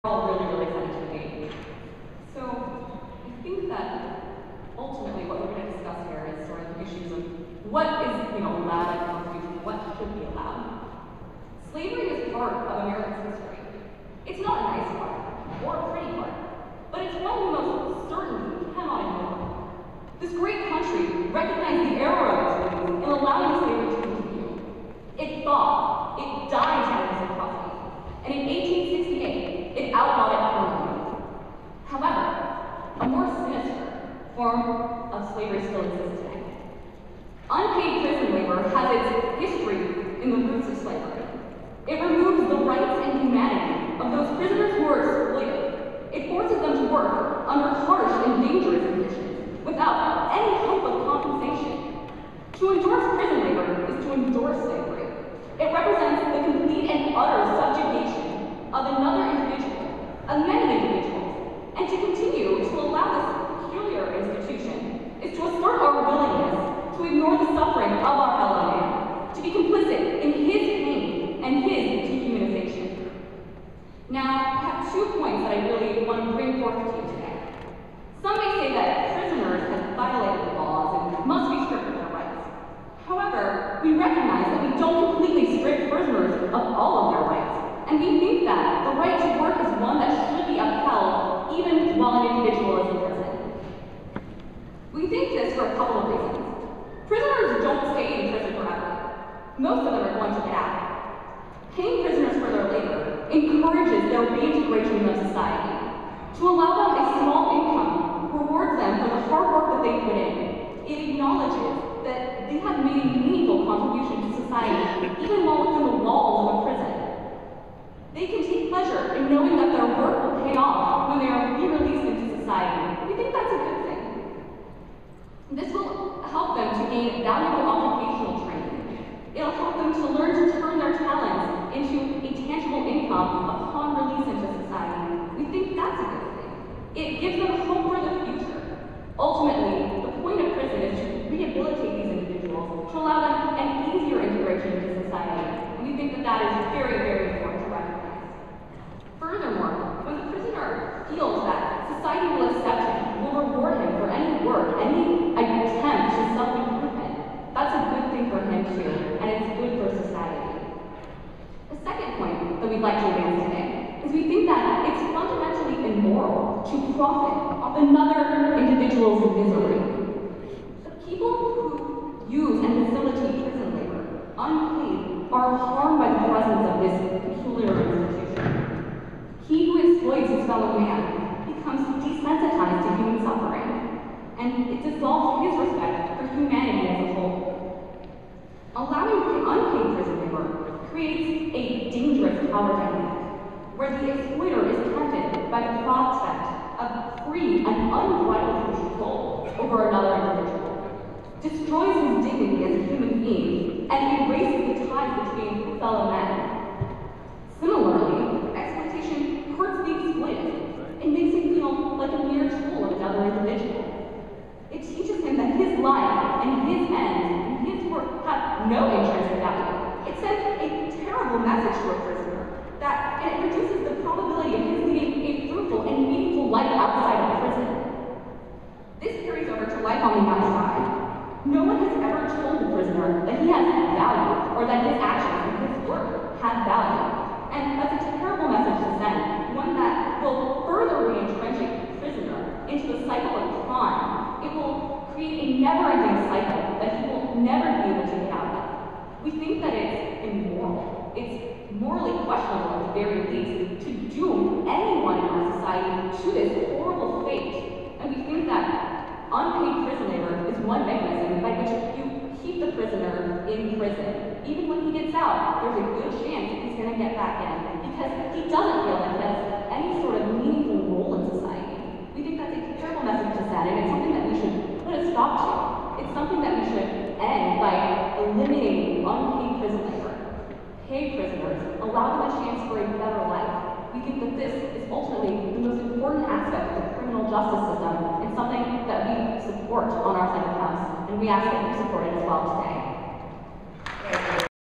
all really excited to debate. So I think that ultimately what we're going to discuss here is sort of issues of what is allowed by the Constitution, what should be allowed. Slavery is part of America's history. It's not a nice part or a pretty part, but it's one we most certainly cannot ignore. This great country recognized the error of slavery in allowing slavery to continue. It fought, it died to end this atrocity, and in 1868, it outlawed it permanently. However, a more sinister form of slavery still exists today. Unpaid prison labor has its history in the roots of slavery. It removes the rights and humanity of those prisoners who are exploited. It forces them to work under harsh and dangerous conditions without any hope of compensation. To endorse prison labor is to endorse slavery. It represents the complete and utter subjugation of another individual, of many individuals, and to continue to allow this peculiar institution is to assert our willingness to ignore the suffering of our fellow man, to be complicit in his pain and his dehumanization. Now, I have 2 points that I really want to bring forth to you today. Some may say that prisoners have violated the laws and must be stripped of their rights. However, we recognize that we don't completely strip prisoners of all of their rights, and we think that the right to work is one that should be upheld even while an individual is in prison. We think this for a couple of reasons. Prisoners don't stay in prison forever. Most of them are going to get out. Paying prisoners for their labor encourages their reintegration into society. To allow them a small income rewards them for the hard work that they put in. It acknowledges that they have made a meaningful contribution to society even while within the walls of a prison. They can take pleasure in knowing that their work will pay off when they are re-released into society. We think that's a good thing. This will help them to gain valuable occupational training. It'll help them to learn to turn their talents into a tangible income upon release into society. We think that's a good thing. It gives them hope for the future. Ultimately, the point of prison is to rehabilitate these individuals, to allow them an easier integration into society. And we think that that is very important to recognize. Furthermore, when the prisoner feels that society will accept him, will reward him for any work, any attempt to self-improvement, that's a good thing for him too, and it's good for society. The second point that we'd like to advance today is we think that it's fundamentally immoral to profit off another individual's misery. The people who use and facilitate prison labor, unpaid, are harmed by the presence of this peculiar institution. He who exploits his fellow man becomes desensitized to human suffering, and it dissolves his respect for humanity as a whole. Allowing unpaid prison labor creates a dangerous power dynamic, where the exploiter is tempted by the prospect of free and unbridled control over another individual, destroys his dignity as a human being, and erases the ties between fellow men. Similarly, exploitation hurts the exploited. It makes him feel like a mere tool of another individual. It teaches him that his life and his ends and his work have no intrinsic value. It sends a terrible message to a prisoner and it reduces the probability of his leading a fruitful and meaningful life outside of prison. This carries over to life on the outside. No one has ever told the prisoner that he has value or that his actions and his work have value. And that's a terrible message to send, one that will further re-entrench a prisoner into a cycle of crime. It will create a never-ending cycle that he will never be able to get out of. We think that it's immoral. It's morally questionable at the very least to doom anyone in our society to this horrible fate. And we think that unpaid prison labor is one mechanism by which you keep the prisoner in prison. Even when he gets out, there's a good chance that he's going to get back in because he doesn't feel like he has any sort of meaningful role in society. We think that's a terrible message to send, and it's something that we should put a stop to. It's something that we should end by eliminating unpaid prison labor. Pay prisoners, allow them a chance for a better life. We think that this is ultimately the most important aspect of the criminal justice system and something that we support on our side of the house, and we ask that you support it as well today.